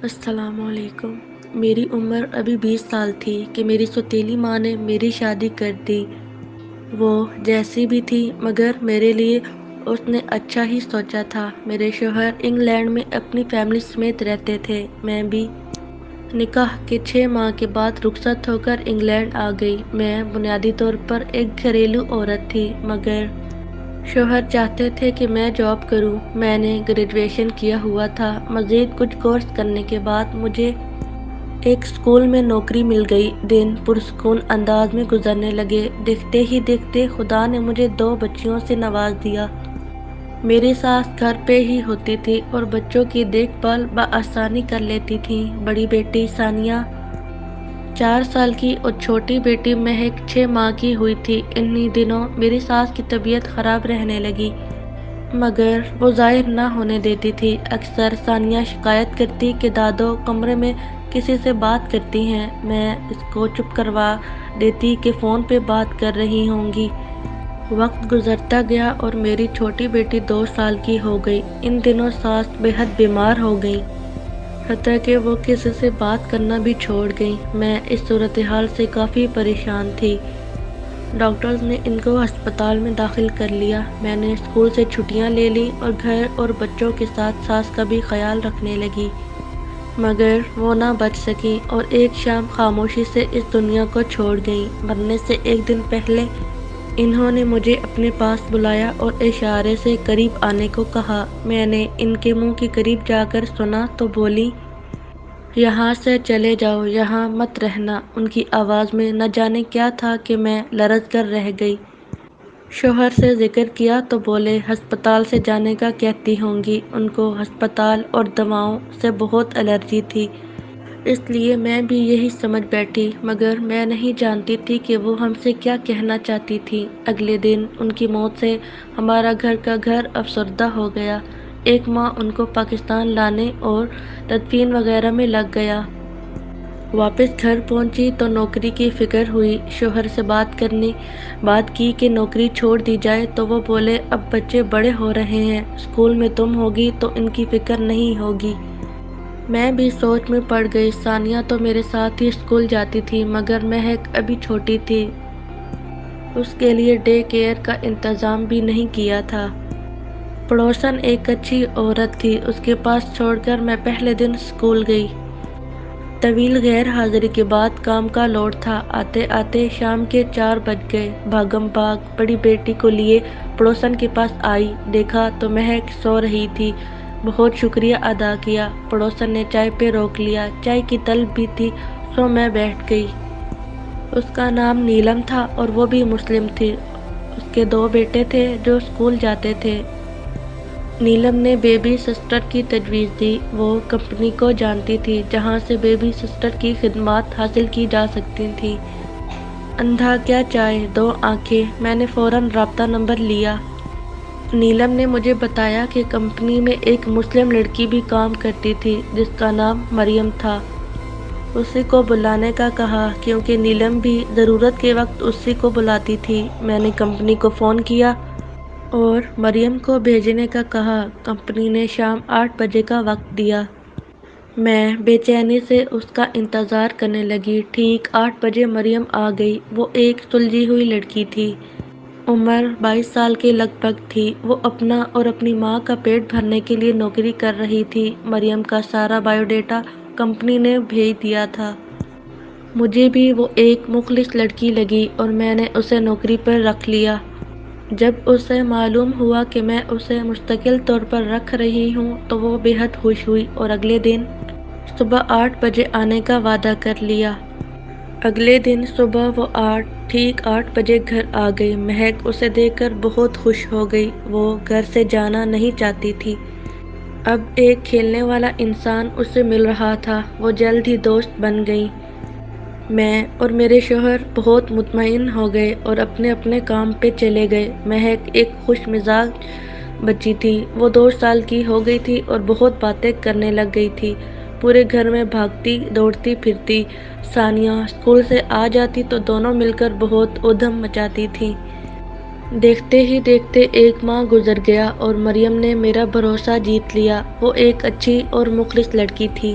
السلام علیکم۔ میری عمر ابھی 20 سال تھی کہ میری سوتیلی ماں نے میری شادی کر دی۔ وہ جیسی بھی تھی مگر میرے لیے اس نے اچھا ہی سوچا تھا۔ میرے شوہر انگلینڈ میں اپنی فیملی سمیت رہتے تھے۔ میں بھی نکاح کے 6 ماہ کے بعد رخصت ہو کر انگلینڈ آ گئی۔ میں بنیادی طور پر ایک گھریلو عورت تھی مگر شوہر چاہتے تھے کہ میں جاب کروں۔ میں نے گریجویشن کیا ہوا تھا۔ مزید کچھ کورس کرنے کے بعد مجھے ایک اسکول میں نوکری مل گئی۔ دن پرسکون انداز میں گزرنے لگے۔ دیکھتے ہی دیکھتے خدا نے مجھے 2 بچیوں سے نواز دیا۔ میری ساس گھر پہ ہی ہوتی تھی اور بچوں کی دیکھ بھال بآسانی کر لیتی تھیں۔ بڑی بیٹی ثانیہ 4 سال کی اور چھوٹی بیٹی مہک 6 ماہ کی ہوئی تھی۔ انہی دنوں میری ساس کی طبیعت خراب رہنے لگی مگر وہ ظاہر نہ ہونے دیتی تھی۔ اکثر ثانیہ شکایت کرتی کہ دادو کمرے میں کسی سے بات کرتی ہیں۔ میں اس کو چپ کروا دیتی کہ فون پہ بات کر رہی ہوں گی۔ وقت گزرتا گیا اور میری چھوٹی بیٹی 2 سال کی ہو گئی۔ ان دنوں ساس بے حد بیمار ہو گئیں، حتیٰ کہ وہ کسی سے بات کرنا بھی چھوڑ گئیں۔ میں اس صورتحال سے کافی پریشان تھی۔ ڈاکٹرز نے ان کو ہسپتال میں داخل کر لیا۔ میں نے اسکول سے چھٹیاں لے لی اور گھر اور بچوں کے ساتھ ساس کا بھی خیال رکھنے لگی مگر وہ نہ بچ سکیں اور ایک شام خاموشی سے اس دنیا کو چھوڑ گئیں۔ مرنے سے ایک دن پہلے انہوں نے مجھے اپنے پاس بلایا اور اشارے سے قریب آنے کو کہا۔ میں نے ان کے منہ کے قریب جا کر سنا تو بولی، یہاں سے چلے جاؤ، یہاں مت رہنا۔ ان کی آواز میں نہ جانے کیا تھا کہ میں لرز کر رہ گئی۔ شوہر سے ذکر کیا تو بولے، ہسپتال سے جانے کا کہتی ہوں گی۔ ان کو ہسپتال اور دواؤں سے بہت الرجی تھی، اس لیے میں بھی یہی سمجھ بیٹھی مگر میں نہیں جانتی تھی کہ وہ ہم سے کیا کہنا چاہتی تھیں۔ اگلے دن ان کی موت سے ہمارا گھر کا گھر افسردہ ہو گیا۔ 1 ماہ ان کو پاکستان لانے اور تدفین وغیرہ میں لگ گیا۔ واپس گھر پہنچی تو نوکری کی فکر ہوئی۔ شوہر سے بات کی کہ نوکری چھوڑ دی جائے تو وہ بولے، اب بچے بڑے ہو رہے ہیں، اسکول میں تم ہوگی تو ان کی فکر نہیں ہوگی۔ میں بھی سوچ میں پڑ گئی۔ ثانیہ تو میرے ساتھ ہی اسکول جاتی تھی مگر مہک ابھی چھوٹی تھی، اس کے لیے ڈے کیئر کا انتظام بھی نہیں کیا تھا۔ پڑوسن ایک اچھی عورت تھی، اس کے پاس چھوڑ کر میں پہلے دن اسکول گئی۔ طویل غیر حاضری کے بعد کام کا لوڈ تھا۔ آتے آتے شام کے 4 بج گئے۔ بھاگم بھاگ بڑی بیٹی کو لیے پڑوسن کے پاس آئی، دیکھا تو مہک سو رہی تھی۔ بہت شکریہ ادا کیا۔ پڑوسن نے چائے پہ روک لیا، چائے کی طلب بھی تھی سو میں بیٹھ گئی۔ اس کا نام نیلم تھا اور وہ بھی مسلم تھی۔ اس کے 2 بیٹے تھے جو اسکول جاتے تھے۔ نیلم نے بیبی سسٹر کی تجویز دی۔ وہ کمپنی کو جانتی تھی جہاں سے بیبی سسٹر کی خدمات حاصل کی جا سکتی تھیں۔ اندھا کیا چائے 2 آنکھیں، میں نے فوراً رابطہ نمبر لیا۔ نیلم نے مجھے بتایا کہ کمپنی میں ایک مسلم لڑکی بھی کام کرتی تھی جس کا نام مریم تھا۔ اسی کو بلانے کا کہا کیونکہ نیلم بھی ضرورت کے وقت اسی کو بلاتی تھی۔ میں نے کمپنی کو فون کیا اور مریم کو بھیجنے کا کہا۔ کمپنی نے شام 8 بجے کا وقت دیا۔ میں بے چینی سے اس کا انتظار کرنے لگی۔ ٹھیک 8 بجے مریم آ گئی۔ وہ ایک سلجھی ہوئی لڑکی تھی، عمر 22 سال کے لگ بھگ تھی۔ وہ اپنا اور اپنی ماں کا پیٹ بھرنے کے لیے نوکری کر رہی تھی۔ مریم کا سارا بائیو ڈیٹا کمپنی نے بھیج دیا تھا۔ مجھے بھی وہ ایک مخلص لڑکی لگی اور میں نے اسے نوکری پر رکھ لیا۔ جب اسے معلوم ہوا کہ میں اسے مستقل طور پر رکھ رہی ہوں تو وہ بے حد خوش ہوئی اور اگلے دن صبح 8 بجے آنے کا وعدہ کر لیا۔ اگلے دن صبح وہ ٹھیک 8 بجے گھر آ گئی۔ مہک اسے دیکھ کر بہت خوش ہو گئی۔ وہ گھر سے جانا نہیں چاہتی تھی۔ اب ایک کھیلنے والا انسان اسے مل رہا تھا۔ وہ جلد ہی دوست بن گئیں۔ میں اور میرے شوہر بہت مطمئن ہو گئے اور اپنے اپنے کام پہ چلے گئے۔ مہک ایک خوش مزاج بچی تھی۔ وہ 2 سال کی ہو گئی تھی اور بہت باتیں کرنے لگ گئی تھی۔ پورے گھر میں بھاگتی دوڑتی پھرتی۔ ثانیہ اسکول سے آ جاتی تو دونوں مل کر بہت ادھم مچاتی تھیں۔ دیکھتے ہی دیکھتے 1 ماہ گزر گیا اور مریم نے میرا بھروسہ جیت لیا۔ وہ ایک اچھی اور مخلص لڑکی تھی۔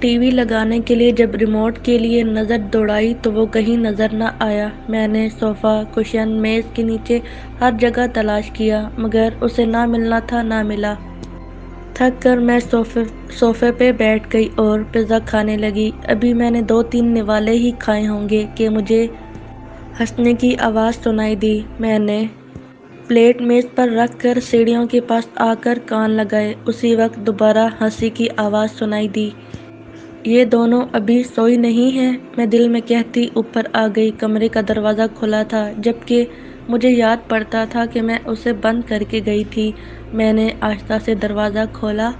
ٹی وی لگانے کے لیے جب ریموٹ کے لیے نظر دوڑائی تو وہ کہیں نظر نہ آیا۔ میں نے صوفہ، کشن، میز کے نیچے ہر جگہ تلاش کیا مگر اسے نہ ملنا تھا، نہ ملا۔ تھک کر میں صوفے پہ بیٹھ گئی اور پیزا کھانے لگی۔ ابھی میں نے 2-3 نوالے ہی کھائے ہوں گے کہ مجھے ہنسنے کی آواز سنائی دی۔ میں نے پلیٹ میز پر رکھ کر سیڑھیوں کے پاس آ کر کان لگائے۔ اسی وقت دوبارہ ہنسی کی آواز سنائی دی۔ یہ دونوں ابھی سوئی نہیں ہیں؟ میں دل میں کہتی اوپر آ گئی۔ کمرے کا دروازہ کھلا تھا جبکہ مجھے یاد پڑتا تھا کہ میں اسے بند کر کے گئی تھی۔ میں نے آہستہ سے دروازہ کھولا۔